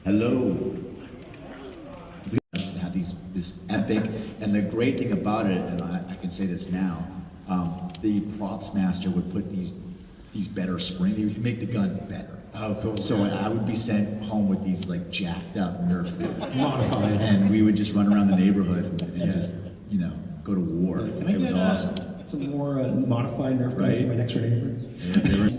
Hello. Just to have this epic, and the great thing about it, and I can say this now, the props master would put these better springs. He would make the guns better. Oh, cool. So I would be sent home with these like jacked up Nerf guns, Modified. and we would just run around the neighborhood and just go to war. It was awesome. Some more modified Nerf guns Right. for my next door neighbors. Yeah, they were-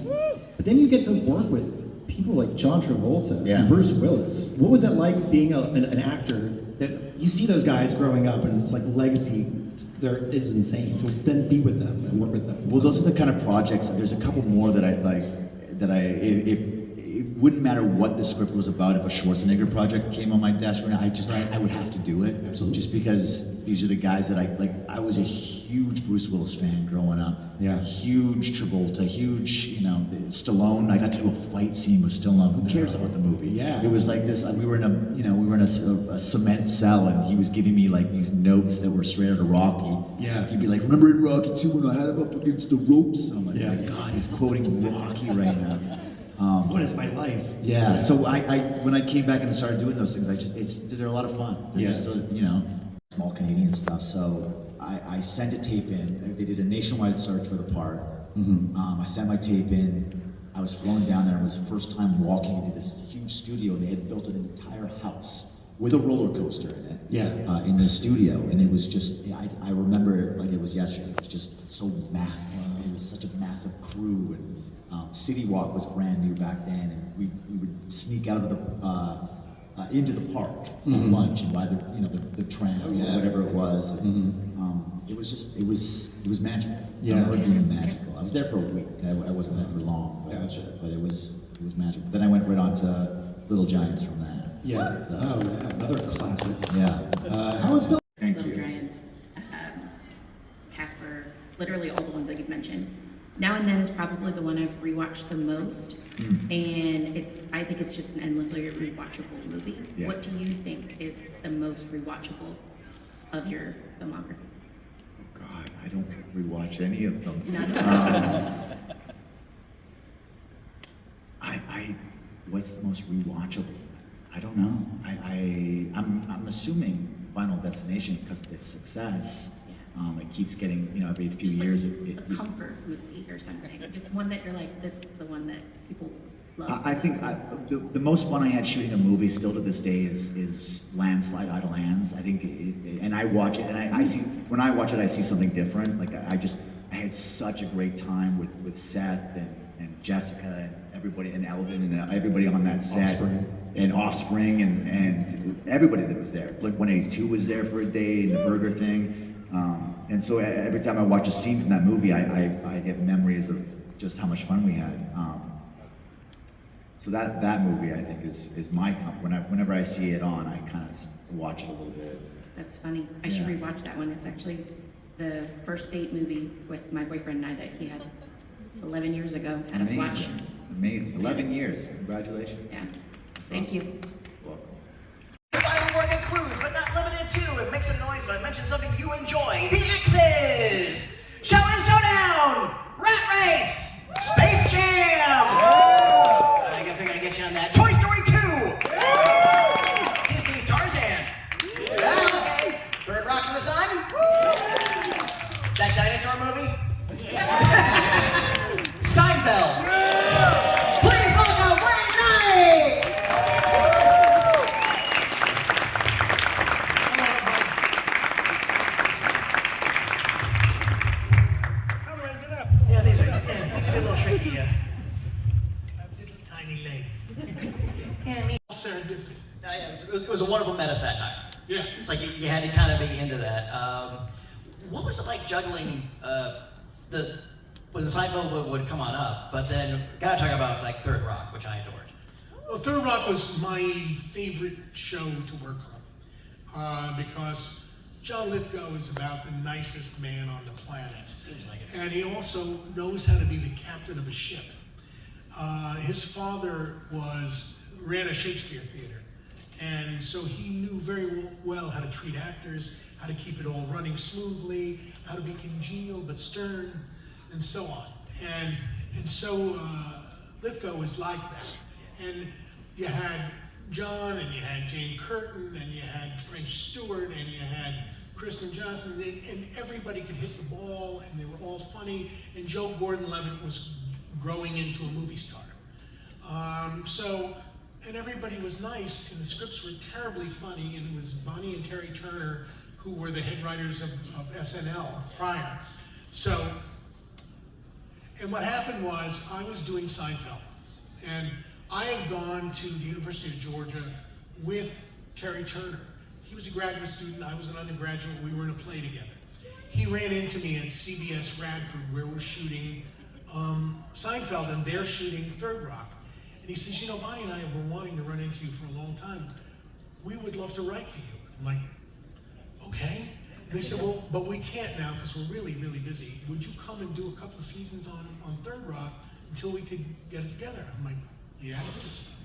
But then you get to work with people like John Travolta Yeah. and Bruce Willis. What was that like being an actor that you see those guys growing up and it's like legacy there is insane to then be with them and work with them? Well, those are the kind of projects. There's a couple more that I like. It wouldn't matter what the script was about. If a Schwarzenegger project came on my desk, I would have to do it. Absolutely. Just because these are the guys that I like. I was a huge Bruce Willis fan growing up. Yeah. Huge Travolta. Huge, Stallone. I got to do a fight scene with Stallone. Who cares about the movie? Yeah. It was like this. We were in a cement cell, and he was giving me like these notes that were straight out of Rocky. Yeah. He'd be like, "Remember in Rocky 2 when I had him up against the ropes?" And I'm like, Yeah. "My God, he's quoting Rocky right now." What is my life? Yeah. So I when I came back and started doing those things, they're a lot of fun. They're Yeah. just small Canadian stuff. So I sent a tape in. They did a nationwide search for the part. I sent my tape in. I was flown down there. It was the first time walking into this huge studio. They had built an entire house with a roller coaster in it. Yeah. In this studio, and it was just I remember it like it was yesterday. It was just so massive. It was such a massive crew, and City Walk was brand new back then, and we would sneak out of the into the park at lunch and ride the tram or whatever it was. And, it was magical. Yeah. I remember it being magical. I was there for a week. I wasn't there for long, but, Gotcha. but it was magical. Then I went right on to Little Giants from that. Yeah. So, Oh, yeah. Another classic. yeah. How was Bill? Thank Little you. Giants, Casper, literally all the ones that you've mentioned. Now and Then is probably the one I've rewatched the most, and I think it's just an endlessly rewatchable movie. Yeah. What do you think is the most rewatchable of your filmography? God, I don't rewatch any of them. None. What's the most rewatchable? I don't know. I'm assuming Final Destination because of this success. It keeps getting, every few Just years. like a comfort movie or something. Just one that you're like, this is the one that people love. I think the most fun I had shooting a movie still to this day is Landslide Idle Hands. I think, and I watch it, and I see, when I watch it, I see something different. Like I had such a great time with Seth and Jessica and everybody, and Elvin and everybody on that set. Offspring. And Offspring and everybody that was there. Blink 182 was there for a day, and the burger thing. And so every time I watch a scene from that movie, I get memories of just how much fun we had. So that movie, I think, is my whenever I see it on, I kind of watch it a little bit. That's funny. I should Yeah. rewatch that one. It's actually the first date movie with my boyfriend and I that he had 11 years ago. Had us watch. Amazing. 11 years. Congratulations. Yeah. That's Thank awesome. you. Welcome. Final word includes, but not limited to, and make some noise when I mention something you enjoy. The X's! Showdown Showdown! Rat Race! Space Jam! I figured I'd get you on that. Toy Story 2! Disney's Tarzan! Okay. Third Rock in the Sun? That dinosaur movie? Seinfeld! Please welcome Wayne Knight! Yeah, these are a little tricky, yeah. Have little tiny legs. Yeah, me. Serendipity. Yeah, it was a wonderful meta satire. Yeah. It's like you had to kind of be into that. What was it like juggling when the Seinfeld would come on up, but then gotta talk about like Third Rock, which I adored. Well, Third Rock was my favorite show to work on because John Lithgow is about the nicest man on the planet. Seems like it. And he also knows how to be the captain of a ship. His father ran a Shakespeare theater, and so he knew very well how to treat actors, how to keep it all running smoothly, how to be congenial but stern. and so on. And so Lithgow was like that. And you had John, and you had Jane Curtin, and you had French Stewart, and you had Kristen Johnson, and everybody could hit the ball, and they were all funny, and Joe Gordon-Levitt was growing into a movie star. And everybody was nice, and the scripts were terribly funny, and it was Bonnie and Terry Turner who were the head writers of SNL prior. So, and what happened was, I was doing Seinfeld, and I had gone to the University of Georgia with Terry Turner. He was a graduate student, I was an undergraduate, we were in a play together. He ran into me at CBS Radford, where we're shooting Seinfeld, and they're shooting Third Rock. And he says, you know, Bonnie and I have been wanting to run into you for a long time. We would love to write for you. I'm like, okay. And they said, well, but we can't now because we're really, really busy. Would you come and do a couple of seasons on Third Rock until we could get it together? I'm like, yes.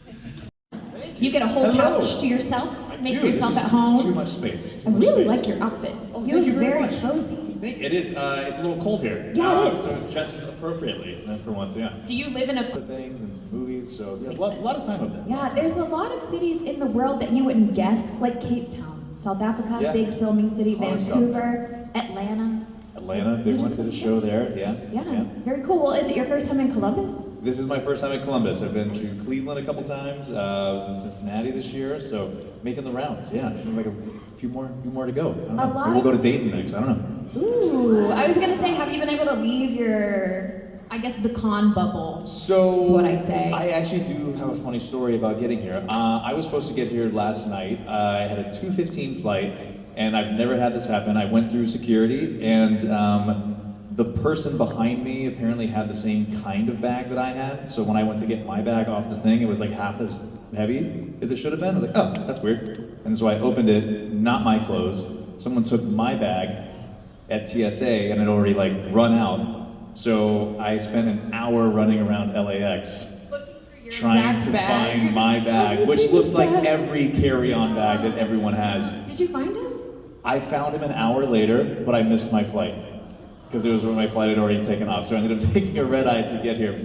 You get a whole couch to yourself, make yourself at home. It's too much space. It's too I much really space. like your outfit. Oh, You thank you look very very much. cozy. It is. It's a little cold here. Yeah, it is. So dress appropriately for once. Yeah. Do you live in a... Things and movies. So yeah, a lot of time up there. Yeah, there's a lot of cities in the world that you wouldn't guess, like Cape Town, South Africa, Yeah. big filming city, Ton of stuff. Vancouver, Atlanta. Atlanta, big one. Did a show there. Yeah. Yeah, very cool. Well, is it your first time in Columbus? This is my first time in Columbus. I've been to Cleveland a couple times. I was in Cincinnati this year, so making the rounds. Yeah, like a few more to go. I don't know. lot Maybe we'll go of- to Dayton next. I don't know. Ooh, I was gonna say, have you been able to leave your, I guess, the con bubble? So Is what I say. I actually do have a funny story about getting here. I was supposed to get here last night. I had a 2:15 flight, and I've never had this happen. I went through security, and the person behind me apparently had the same kind of bag that I had. So when I went to get my bag off the thing, it was like half as heavy as it should have been. I was like, oh, that's weird. And so I opened it, not my clothes. Someone took my bag at TSA and it already like run out. So I spent an hour running around LAX trying exact to bag. find my Have bag, you which seen looks this like bag? every carry-on bag that everyone has. Did you find him? I found him an hour later, but I missed my flight because it was when my flight had already taken off. So I ended up taking a red eye to get here.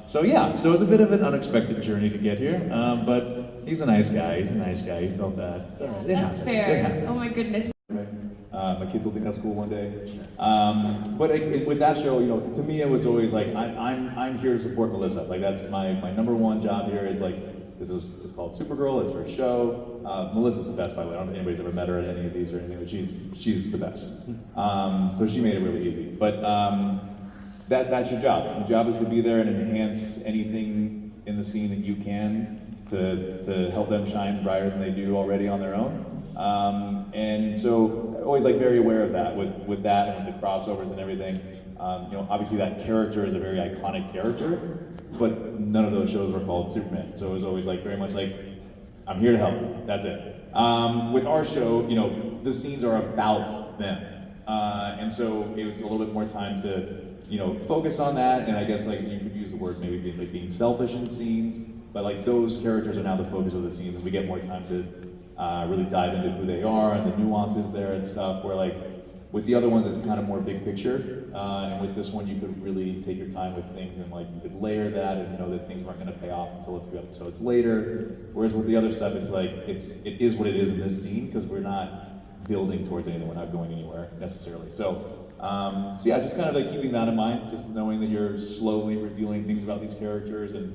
So yeah, so it was a bit of an unexpected journey to get here, but he's a nice guy. He felt bad. It's all right. It That's happens. It fair. happens. Oh my goodness. My kids will think that's cool one day. But with that show, you know, to me it was always like I'm here to support Melissa. Like that's my number one job here is like it's called Supergirl. It's her show. Melissa's the best, by the way. I don't know if anybody's ever met her at any of these or anything, but she's the best. So she made it really easy. But that's your job. Your job is to be there and enhance anything in the scene that you can to help them shine brighter than they do already on their own. And so always like very aware of that with that and with the crossovers and everything. You know, obviously that character is a very iconic character, but none of those shows were called Superman. So it was always like very much like, I'm here to help, that's it. With our show, you know, the scenes are about them. And so it was a little bit more time to, you know, focus on that, and I guess like you could use the word maybe being selfish in scenes, but like those characters are now the focus of the scenes, and we get more time to really dive into who they are and the nuances there and stuff, where like with the other ones it's kind of more big picture, and with this one you could really take your time with things and like you could layer that and know that things weren't going to pay off until a few episodes later, whereas with the other stuff it's like it is what it is in this scene because we're not building towards anything, we're not going anywhere necessarily. So yeah, just kind of like keeping that in mind, just knowing that you're slowly revealing things about these characters, and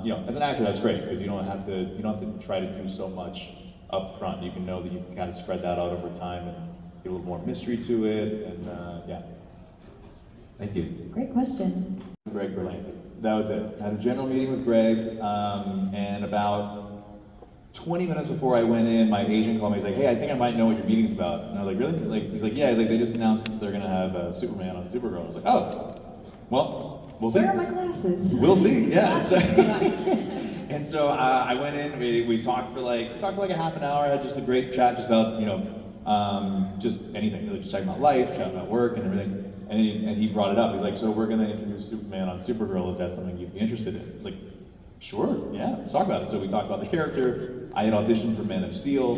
you know, as an actor that's great because you don't have to try to do so much up front. You can know that you can kind of spread that out over time and get a little more mystery to it, and yeah. Thank you. Great question. Greg Berlanti. That was it. I had a general meeting with Greg, and about 20 minutes before I went in, my agent called me. He's like, "Hey, I think I might know what your meeting's about." And I was like, "Really?" He's like, "Yeah." He's like, "They just announced that they're gonna have Superman on Supergirl." I was like, "Oh, well, we'll see." Where are my glasses? We'll see. Yeah. And so I went in. We talked for like a half an hour. Had just a great chat, just about just anything, really, just talking about life, chatting about work and everything. And he brought it up. He's like, "So we're gonna introduce Superman on Supergirl. Is that something you'd be interested in?" I was like, "Sure, yeah, let's talk about it." So we talked about the character. I had auditioned for Man of Steel,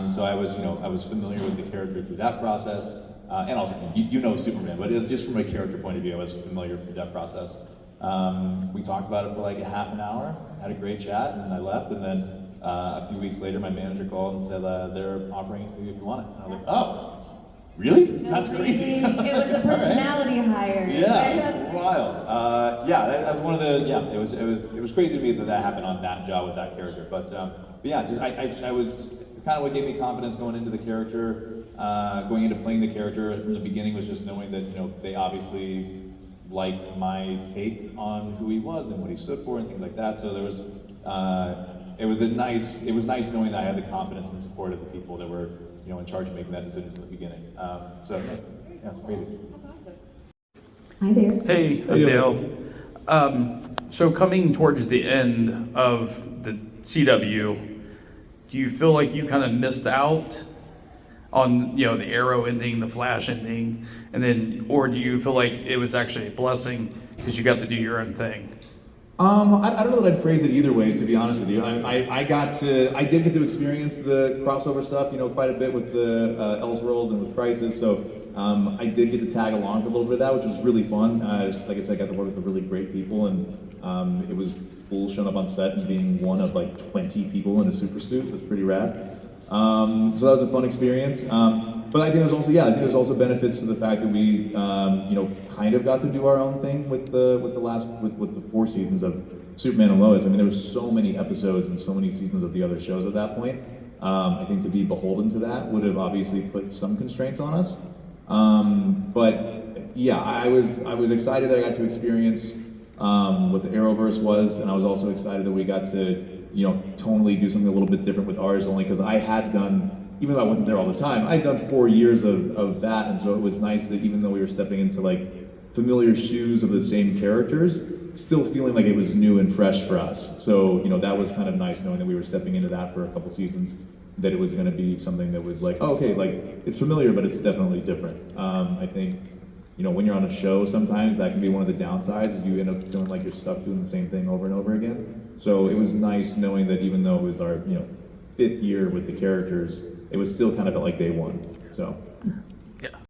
so I was familiar with the character through that process. and also you know Superman, but it's just from a character point of view, I was familiar with that process. We talked about it for like a half an hour, had a great chat, and I left. And then a few weeks later, my manager called and said they're offering it to you if you want it. And I was like, oh, really? That's crazy. It was a All right. personality hire. Yeah, it's wild. Yeah, that was one of the. Yeah, it was crazy to me that happened on that job with that character. But yeah, just I was. It's kind of what gave me confidence going into the character, going into playing the character from the beginning was just knowing that they obviously liked my take on who he was and what he stood for and things like that. So there was. It was nice knowing that I had the confidence and support of the people that were in charge of making that decision from the beginning. So yeah, it's crazy. Hi there. Hey, Dale. So coming towards the end of the CW, do you feel like you kind of missed out on the Arrow ending, the Flash ending, and then, or do you feel like it was actually a blessing because you got to do your own thing? I don't know that I'd phrase it either way, to be honest with you. I did get to experience the crossover stuff, quite a bit with the Elseworlds and with Crisis. So I did get to tag along for a little bit of that, which was really fun. Like I said, I got to work with really great people, and it was cool showing up on set and being one of like 20 people in a super suit. It was pretty rad. So that was a fun experience. But I think there's also benefits to the fact that we, kind of got to do our own thing with the 4 seasons of Superman and Lois. I mean, there was so many episodes and so many seasons of the other shows at that point. I think to be beholden to that would have obviously put some constraints on us. But yeah, I was excited that I got to experience what the Arrowverse was, and I was also excited that we got to tonally do something a little bit different with ours, only because I had done. Even though I wasn't there all the time, I'd done 4 years of that, and so it was nice that even though we were stepping into like familiar shoes of the same characters, still feeling like it was new and fresh for us. So that was kind of nice knowing that we were stepping into that for a couple seasons, that it was going to be something that was like, oh, okay, like it's familiar, but it's definitely different. I think when you're on a show, sometimes that can be one of the downsides. You end up feeling like you're stuck doing the same thing over and over again. So it was nice knowing that even though it was our 5th year with the characters, it was still kind of like day one. So